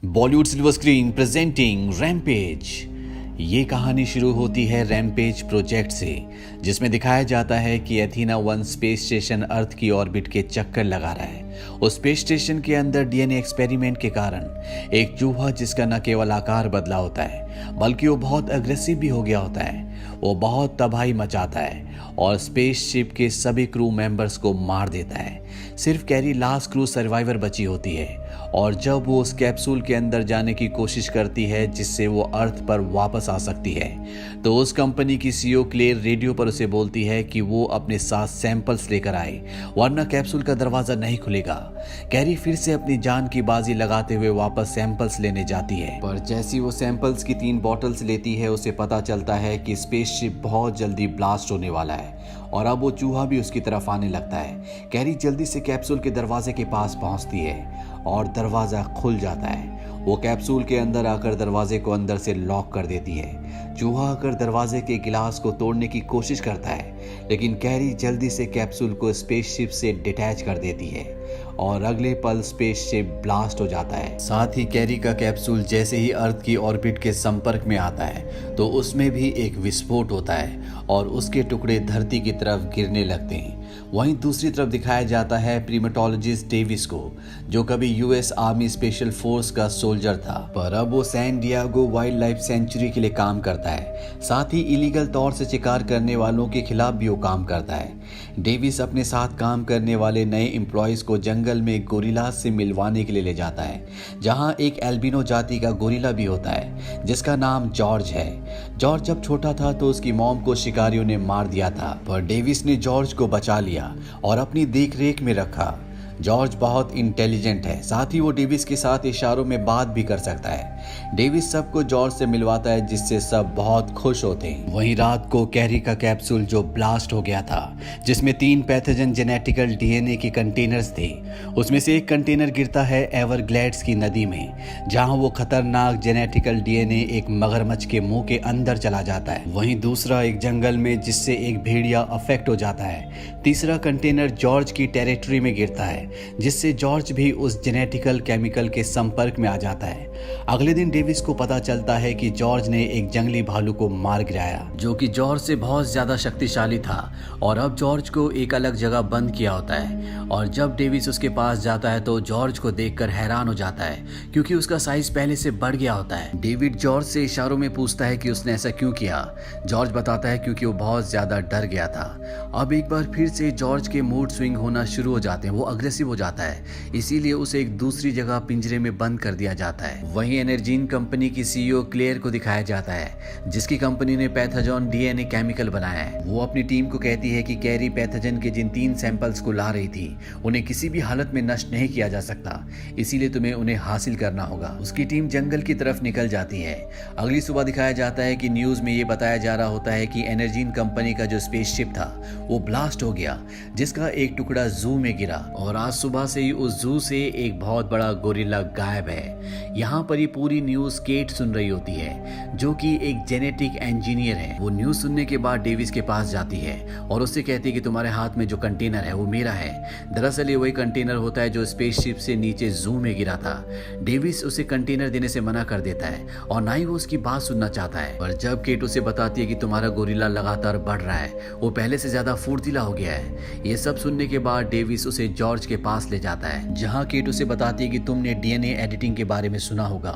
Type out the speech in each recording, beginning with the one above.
Bollywood silver screen presenting rampage. ये कहानी शुरू होती है रैम्पेज प्रोजेक्ट से, जिसमें दिखाया जाता है कि एथीना 1 स्पेस स्टेशन अर्थ की ऑर्बिट के चक्कर लगा रहा है। उस स्पेस स्टेशन के अंदर डीएनए एक्सपेरिमेंट के कारण एक चूहा, जिसका न केवल आकार बदला होता है बल्कि वो बहुत अग्रेसिव भी हो गया होता है, वो बहुत तबाही मचाता है और स्पेसशिप के सभी क्रू मेंबर्स को मार देता है। सिर्फ कैरी लास्ट क्रू सर्वाइवर बची होती है और जब वो उस कैप्सूल के अंदर जाने की कोशिश करती है जिससे वो अर्थ पर वापस आ सकती है, तो उस कंपनी की सीईओ क्लेयर रेडियो पर उसे बोलती है कि वो अपने साथ सैंपल्स लेकर आए, वरना कैप्सूल का दरवाजा नहीं खुलेगा। कैरी फिर से अपनी जान की बाजी लगाते हुए वापस सैंपल्स लेने जाती है, पर जैसी वो सैंपल्स की 3 बॉटल्स लेती है, उसे पता चलता है कि स्पेसशिप बहुत जल्दी ब्लास्ट होने वाला है और अब वो चूहा भी उसकी तरफ आने लगता है। कैरी जल्दी से कैप्सूल के दरवाजे के पास पहुंचती है और दरवाजा खुल जाता है। वो कैप्सूल के अंदर आकर दरवाजे को अंदर से लॉक कर देती है। चूहा आकर दरवाजे के गिलास को तोड़ने की कोशिश करता है, लेकिन कैरी जल्दी से कैप्सूल को स्पेसशिप से डिटैच कर देती है और अगले पल स्पेसशिप ब्लास्ट हो जाता है। साथ ही कैरी का कैप्सूल जैसे ही अर्थ की ऑर्बिट के संपर्क में आता है तो उसमें भी एक विस्फोट होता है और उसके टुकड़े धरती की तरफ गिरने लगते हैं। वहीं दूसरी तरफ दिखाया जाता है प्रीमेटोलॉजिस्ट डेविस को, जो कभी यूएस आर्मी स्पेशल फोर्स का सोल्जर था, पर अब वो San Diego wildlife sanctuary के लिए काम करता है। साथ ही इलीगल तौर से शिकार करने वालों के खिलाफ भी वो काम करता है। डेविस अपने साथ काम करने वाले नए एम्प्लॉयज को जंगल में गोरिल्ला से मिलवाने के लिए ले जाता है, जहां एक एल्बिनो जाति का गोरिल्ला भी होता है जिसका नाम जॉर्ज है। जॉर्ज जब छोटा था तो उसकी मॉम को शिकारियों ने मार दिया था, पर डेविस ने जॉर्ज को बचा लिया और अपनी देखरेख में रखा। जॉर्ज बहुत इंटेलिजेंट है, साथ ही वो डेविस के साथ इशारों में बात भी कर सकता है। डेविस सबको जॉर्ज से मिलवाता है, जिससे सब बहुत खुश होते हैं। वहीं रात को कैरी का कैप्सूल जो ब्लास्ट हो गया था, जिसमें 3 पैथोजन जेनेटिकल डीएनए के कंटेनर्स थे, उसमें से एक कंटेनर गिरता है एवरग्लेड्स की नदी में, जहां वो खतरनाक जेनेटिकल डीएनए एक मगरमच्छ के मुंह के अंदर चला जाता है। वहीं दूसरा एक जंगल में, जिससे एक भेड़िया अफेक्ट हो जाता है। तीसरा कंटेनर जॉर्ज की टेरिटरी में गिरता है, जिससे जॉर्ज भी उस जेनेटिकल केमिकल के संपर्क में आ जाता है। अगले दिन डेविस को पता चलता है कि जॉर्ज ने एक जंगली भालू को मार गिराया, जो कि जॉर्ज से बहुत ज्यादा शक्तिशाली था और अब जॉर्ज को एक अलग जगह बंद किया होता है। और जब डेविस उसके पास जाता है तो जॉर्ज को देखकर हैरान हो जाता है, क्योंकि उसका साइज पहले से बढ़ गया होता है। डेविड जॉर्ज से इशारों में पूछता है कि उसने ऐसा क्यों किया। जॉर्ज बताता है क्योंकि वो बहुत ज्यादा डर गया था। अब एक बार फिर से जॉर्ज के मूड स्विंग होना शुरू हो जाते हैं, वो अग्रेसिव हो जाता है, इसीलिए उसे एक दूसरी जगह पिंजरे में बंद कर दिया जाता है। वहीं एनर्जीन कंपनी की सीईओ क्लेयर को दिखाया जाता है, जिसकी कंपनी ने पैथोजन डीएनए केमिकल बनाया है। वो अपनी टीम को कहती है कि कैरी पैथोजन के जिन 3 सैंपल्स को ला रही थी, उन्हें किसी भी हालत में नष्ट नहीं किया जा सकता, इसीलिए तुम्हें उन्हें हासिल करना होगा। उसकी टीम जंगल की तरफ निकल जाती है। अगली सुबह दिखाया जाता है कि न्यूज में ये बताया जा रहा होता है कि एनर्जीन कंपनी का जो स्पेसशिप था वो ब्लास्ट हो गया, जिसका एक टुकड़ा जू में गिरा और आज सुबह से ही उस जू से एक बहुत बड़ा गोरिल्ला गायब है। यहाँ पर ये पूरी न्यूज केट सुन रही होती है, जो कि एक जेनेटिक इंजीनियर है। वो न्यूज सुनने के बाद डेविस के पास जाती है और उससे कहती है कि तुम्हारे हाथ में जो कंटेनर है वो मेरा है। दरअसल ये वही कंटेनर होता है जो स्पेसशिप से नीचे जू में गिरा था। डेविस उसे कंटेनर देने से मना कर देता है और ना ही वो उसकी बात सुनना चाहता है। पर जब केट उसे बताती है कि तुम्हारा गोरिल्ला लगातार बढ़ रहा है, वो पहले से ज्यादा फुर्तीला हो गया है, ये सब सुनने के बाद डेविस उसे जॉर्ज के पास ले जाता है, जहां केट उसे बताती है कि तुमने डीएनए एडिटिंग के बारे में सुना होगा।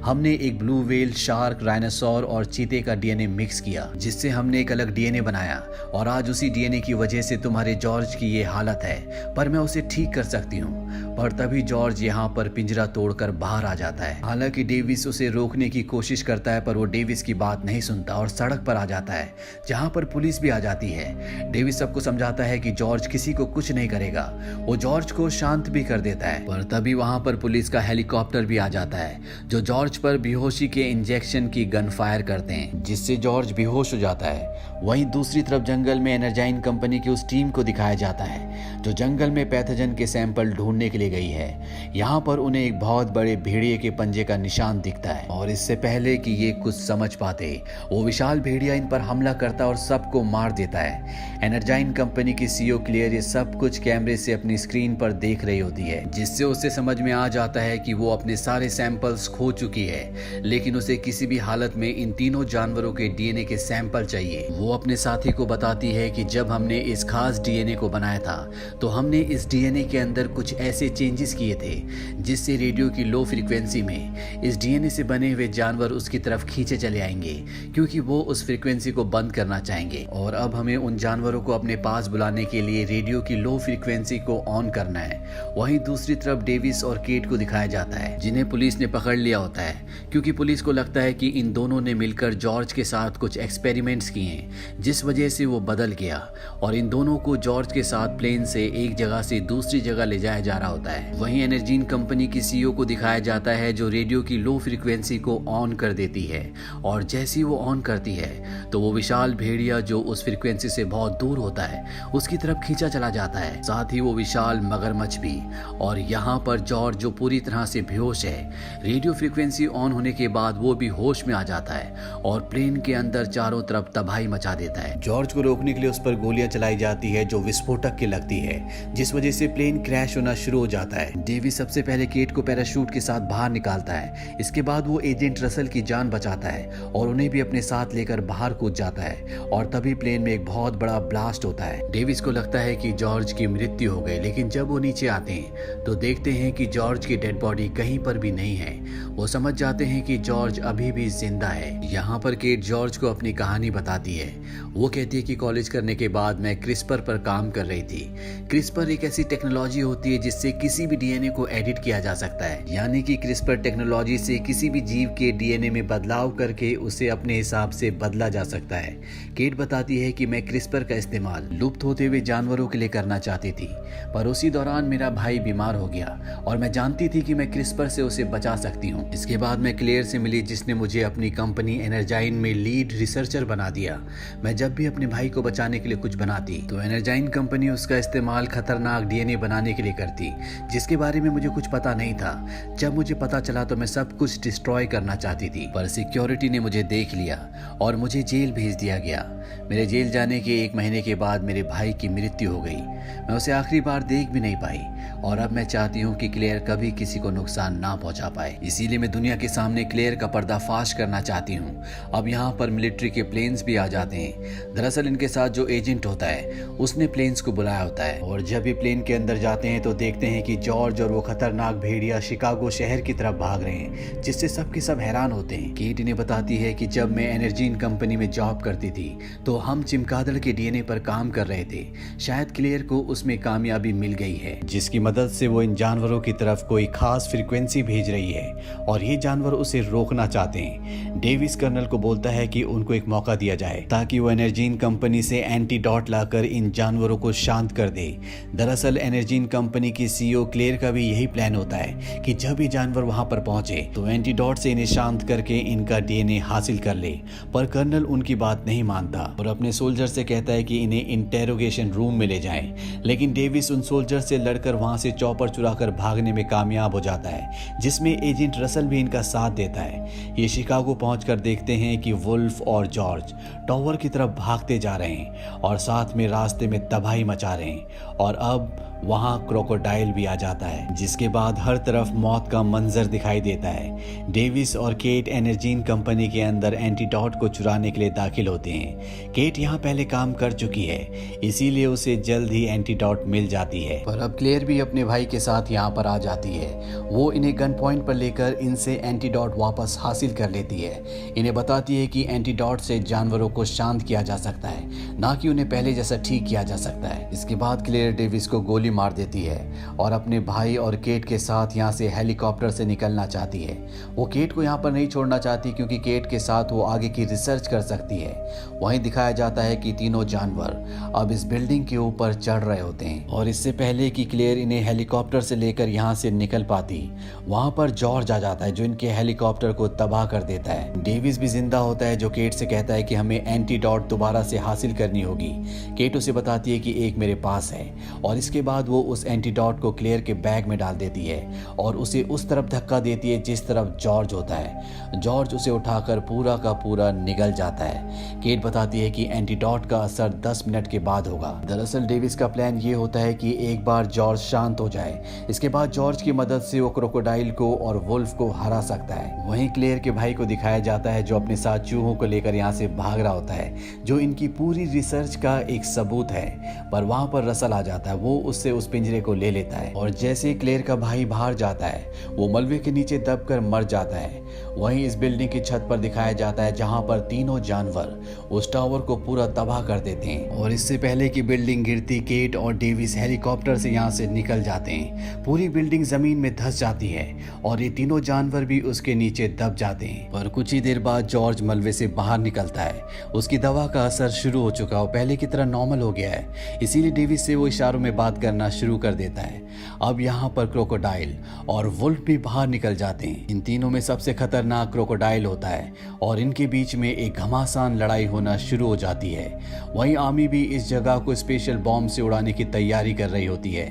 हमने एक ब्लू व्हेल, शार्क, डायनासोर और चीते का डीएनए मिक्स किया, जिससे हमने एक अलग डीएनए बनाया और आज उसी डीएनए की वजह से तुम्हारे जॉर्ज की ये हालत है, पर मैं उसे ठीक कर सकती हूँ। पर तभी जॉर्ज यहाँ पर पिंजरा तोड़कर बाहर आ जाता है। हालांकि डेविस उसे रोकने की कोशिश करता है, पर वो डेविस की बात नहीं सुनता और सड़क पर आ जाता है, जहाँ पर पुलिस भी आ जाती है। डेविस सबको समझाता है कि जॉर्ज किसी को कुछ नहीं करेगा। वो जॉर्ज को शांत भी कर देता है, पर तभी वहां पर पुलिस का हेलीकॉप्टर भी आ जाता है, जो जॉर्ज पर बेहोशी के इंजेक्शन की गन फायर करते हैं, जिससे जॉर्ज बेहोश हो जाता है। वहीं दूसरी तरफ जंगल में एनर्जाइन कंपनी की उस टीम को दिखाया जाता है, जो जंगल में पैथोजन के सैंपल ढूंढने के लिए गई है। यहाँ पर उन्हें एक बहुत बड़े भेड़िए के पंजे का निशान दिखता है और इससे पहले कि ये कुछ समझ पाते, वो विशाल भेड़िया इन पर हमला करता और सबको मार देता है। एनर्जाइन कंपनी की सीईओ क्लेयर ये सब कुछ कैमरे से अपनी स्क्रीन स्क्रीन पर देख रही होती है, जिससे उसे समझ में आ जाता है कि वो अपने सारे सैंपल्स खो चुकी है, लेकिन उसे किसी भी हालत में इन तीनों जानवरों के डीएनए के सैंपल चाहिए। वो अपने साथी को बताती है कि जब हमने इस खास डीएनए को बनाया था तो हमने इस डीएनए के अंदर कुछ ऐसे चेंजेस किए थे जिससे रेडियो की लो फ्रीक्वेंसी में इस डीएनए से बने हुए जानवर उसकी तरफ खींचे चले आएंगे, क्योंकि वो उस फ्रीक्वेंसी को बंद करना चाहेंगे। और अब हमें उन जानवरों को अपने पास बुलाने के लिए रेडियो की लो फ्रीक्वेंसी को ऑन करना है। वहीं दूसरी तरफ डेविस और केट को दिखाया जाता है, जिन्हें पुलिस ने पकड़ लिया होता है, क्योंकि पुलिस को लगता है कि इन दोनों ने मिलकर जॉर्ज के साथ कुछ एक्सपेरिमेंट्स किए हैं, जिस वजह से वो बदल गया और इन दोनों को जॉर्ज के साथ प्लेन से एक जगह से दूसरी जगह ले जाया जा रहा होता है। वहीं एनर्जीन कंपनी की सीईओ को दिखाया जाता है, जो रेडियो की लो फ्रीक्वेंसी को ऑन कर देती है, और जैसे ही वो ऑन करती है तो वो विशाल भेड़िया जो उस फ्रीक्वेंसी से बहुत दूर होता है उसकी तरफ खींचा चला जाता है, साथ ही वो विशाल मगरमच्छ भी। और यहाँ पर जॉर्ज जो पूरी तरह से बेहोश है, रेडियो फ्रीक्वेंसी ऑन होने के बाद वो भी होश में आ जाता है और प्लेन के अंदर चारों तरफ तबाही मचा देता है। जॉर्ज को रोकने के लिए उस पर गोलियां चलाई जाती है जो विस्फोटक की लगती है, जिस वजह से प्लेन क्रैश होना शुरू हो जाता है। डेविस सबसे पहले केट को पैराशूट के साथ बाहर निकालता है। इसके बाद वो एजेंट रसल की जान बचाता है और उन्हें भी अपने साथ लेकर बाहर कूद जाता है, और तभी प्लेन में एक बहुत बड़ा ब्लास्ट होता है। डेविस को लगता है कि जॉर्ज की मृत्यु हो गई, लेकिन जब वो नीचे आते हैं तो देखते हैं कि जॉर्ज की डेड बॉडी कहीं पर भी नहीं है। वो समझ जाते हैं कि जॉर्ज अभी भी जिंदा है। यहाँ पर केट जॉर्ज को अपनी कहानी बताती है। वो कहती है कि कॉलेज करने के बाद मैं क्रिस्पर पर काम कर रही थी। क्रिस्पर एक ऐसी टेक्नोलॉजी होती है जिससे किसी भी डीएनए को एडिट किया जा सकता है, यानी कि क्रिस्पर टेक्नोलॉजी से किसी भी जीव के डीएनए में बदलाव करके उसे अपने हिसाब से बदला जा सकता है। केट बताती है कि मैं क्रिस्पर का इस्तेमाल लुप्त होते हुए जानवरों के लिए करना चाहती थी, पर उसी दौरान मेरा भाई बीमार हो गया और मैं जानती थी कि मैं क्रिस्पर से उसे बचा सकती हूँ। इसके बाद मैं क्लेयर से मिली, जिसने मुझे अपनी कंपनी एनर्जाइन में लीड रिसर्चर बना दिया। मैं जब भी अपने भाई को बचाने के लिए कुछ बनाती तो एनर्जाइन कंपनी उसका इस्तेमाल खतरनाक डीएनए बनाने के लिए करती, जिसके बारे में मुझे कुछ पता नहीं था। जब मुझे पता चला तो मैं सब कुछ डिस्ट्रॉय करना चाहती थी, पर सिक्योरिटी ने मुझे देख लिया और मुझे जेल भेज दिया गया। मेरे जेल जाने के 1 महीने के बाद मेरे भाई की मृत्यु हो गई। मैं उसे आखिरी बार देख भी नहीं पाई, और अब मैं चाहती हूँ कि क्लेयर कभी किसी को नुकसान ना पहुंचा पाए। इसीलिए मैं दुनिया के सामने क्लेयर का पर्दाफाश करना चाहती हूँ। अब यहाँ पर मिलिट्री के प्लेन्स भी आ जाते हैं। दरअसल इनके साथ जो एजेंट होता है उसने प्लेन्स को बुलाया होता है, और जब भी प्लेन के अंदर जाते हैं तो देखते हैं कि जॉर्ज और वो खतरनाक भेड़िया शिकागो शहर की तरफ भाग रहे हैं, जिससे सबके सब हैरान होते हैं। केट इन्हें बताती है कि जब मैं एनर्जीन कंपनी में जॉब करती थी तो हम चिमगादड़ के डीएनए पर काम कर रहे थे। शायद क्लेयर को उसमें कामयाबी मिल गई है, जिसकी मदद से वो इन जानवरों की तरफ कोई खास फ्रीक्वेंसी भेज रही है और ये जानवर उसे रोकना चाहते हैं। डेविस कर्नल को बोलता है कि उनको एक मौका दिया जाए ताकि वो एनर्जीन कंपनी से एंटीडॉट लाकर इन जानवरों को शांत कर दे। दरअसल एनर्जीन कंपनी की सीईओ क्लेयर का भी यही प्लान होता है कि जब ये जानवर वहां पर पहुंचे तो एंटीडॉट से इन्हें शांत करके इनका डीएनए हासिल कर ले, पर कर्नल उनकी बात नहीं मानता और अपने सोल्जर से कहता है कि इन्हें इंटेरोगेशन रूम में ले जाएं। लेकिन डेविस उन सोल्जर से लड़कर वहां से चॉपर चुराकर भागने में कामयाब हो जाता है, जिसमें एजेंट रसल भी इनका साथ देता है। ये शिकागो पहुंचकर देखते हैं कि वुल्फ और जॉर्ज टॉवर की तरफ भागते जा रहे हैं और साथ में रास्ते में तबाही मचा रहे हैं, और अब वहां क्रोकोडाइल भी आ जाता है, जिसके बाद हर तरफ मौत का मंजर दिखाई देता है। डेविस और केट एनर्जीन कंपनी के अंदर एंटीडॉट को चुराने के लिए दाखिल होते हैं। केट यहाँ पहले काम कर चुकी है, इसीलिए उसे जल्द ही एंटीडॉट मिल जाती है, पर अब क्लेयर भी अपने भाई के साथ यहाँ पर आ जाती है। वो इन्हें गन पॉइंट पर लेकर इनसे एंटीडॉट वापस हासिल कर लेती है। इन्हें बताती है कि एंटीडॉट से जानवरों को शांत किया जा सकता है, ना कि उन्हें पहले जैसा ठीक किया जा सकता है। इसके बाद क्लेयर डेविस को गोली मार देती है और अपने भाई और केट के साथ यहाँ से हेलीकॉप्टर से निकलना चाहती है। वो केट को यहाँ पर नहीं छोड़ना चाहती, क्योंकि केट के साथ वो आगे की रिसर्च कर सकती है। वहीं दिखाया जाता है कि तीनों जानवर अब इस बिल्डिंग के ऊपर चढ़ रहे होते हैं, और इससे पहले कि क्लेयर इन्हें हेलीकॉप्टर से लेकर यहाँ से निकल पाती, वहां पर जॉर्ज आ जाता है जो इनके हेलीकॉप्टर को तबाह कर देता है। डेविस भी जिंदा होता है, जो केट से कहता है कि हमें एंटीडॉट दोबारा से हासिल करनी होगी। केट उसे बताती है कि एक मेरे पास है, और इसके बाद बाद वो उस एंटीडोट को क्लेयर के बैग में डाल देती है और उसे उस तरफ धक्का देती है जिस तरफ जॉर्ज होता है। जॉर्ज उसे उठाकर पूरा का पूरा निगल जाता है। केट बताती है कि एंटीडोट का असर 10 मिनट के बाद होगा। दरअसल डेविस का प्लान ये होता है कि एक बार जॉर्ज शांत हो जाए, इसके बाद जॉर्ज की मदद से वो क्रोकोडाइल को और वुल्फ को हरा सकता है। वहीं क्लेयर के भाई को दिखाया जाता है जो अपने साथ चूहों को लेकर यहाँ से भाग रहा होता है, जो इनकी पूरी रिसर्च का एक सबूत है। पर वहां पर रसल आ जाता है, वो उससे उस पिंजरे को ले लेता है और जैसे ही क्लेयर का भाई बाहर जाता है वो मलबे के नीचे दबकर मर जाता है। वहीं इस बिल्डिंग की छत पर दिखाया जाता है जहां पर तीनों जानवर उस टावर को पूरा तबाह कर देते हैं और इससे पहले कि बिल्डिंग गिरती, केट और डेविस हेलीकॉप्टर से यहाँ से निकल जाते हैं। पूरी बिल्डिंग जमीन में धंस जाती है और ये तीनों जानवर भी उसके नीचे दब जाते हैं। पर कुछ ही देर बाद जॉर्ज मलबे से बाहर निकलता है। उसकी दवा का असर शुरू हो चुका और पहले की तरह नॉर्मल हो गया है, इसीलिए डेविस से वो इशारों में बात करना शुरू कर देता है। अब यहाँ पर क्रोकोडाइल और वुल्फ भी बाहर निकल जाते हैं। इन तीनों में सबसे खतरनाक क्रोकोडाइल होता है और इनके बीच में एक घमासान लड़ाई होना शुरू हो जाती है। वहीं आर्मी भी इस जगह को स्पेशल बॉम्ब से उड़ाने की तैयारी कर रही होती है।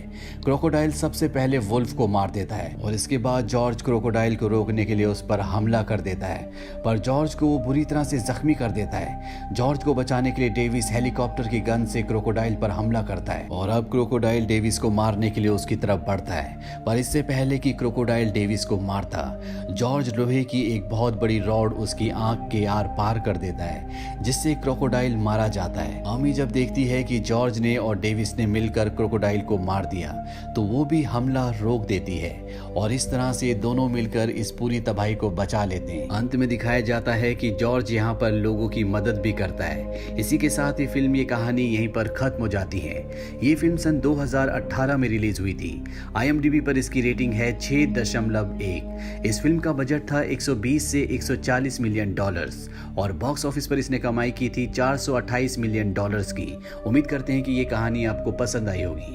क्रोकोडाइल सबसे पहले वुल्फ को मार देता है और इसके बाद जॉर्ज क्रोकोडाइल को रोकने के लिए उस पर हमला कर देता है, पर जॉर्ज को वो बुरी तरह से जख्मी कर देता है। जॉर्ज को बचाने के लिए डेविस हेलीकॉप्टर की गन से क्रोकोडाइल पर हमला करता है और अब क्रोकोडाइल डेविस को मारने के लिए उसकी तरफ बढ़ता है। पर इससे पहले कि क्रोकोडाइल डेविस को मारता, जॉर्ज लोहे की एक बहुत बड़ी रॉड उसकी आंख के आर पार कर देता है, जिससे क्रोकोडाइल मारा जाता है। आमी जब देखती है कि जॉर्ज ने और डेविस ने मिलकर क्रोकोडाइल को मार दिया तो वो भी हमला रोक देती है और इस तरह से दोनों मिलकर इस पूरी तबाही को बचा लेते हैं। अंत में दिखाया जाता है कि जॉर्ज यहाँ पर लोगों की मदद भी करता है। इसी के साथ ही फिल्म ये कहानी यहीं पर खत्म हो जाती है। ये फिल्म सन 2018 में रिलीज हुई थी। IMDb पर इसकी रेटिंग है 6.1। इस फिल्म का बजट था 120 से 140 मिलियन डॉलर्स और बॉक्स ऑफिस पर इसने कमाई की थी 428 मिलियन डॉलर्स की। उम्मीद करते हैं कि ये कहानी आपको पसंद आई होगी।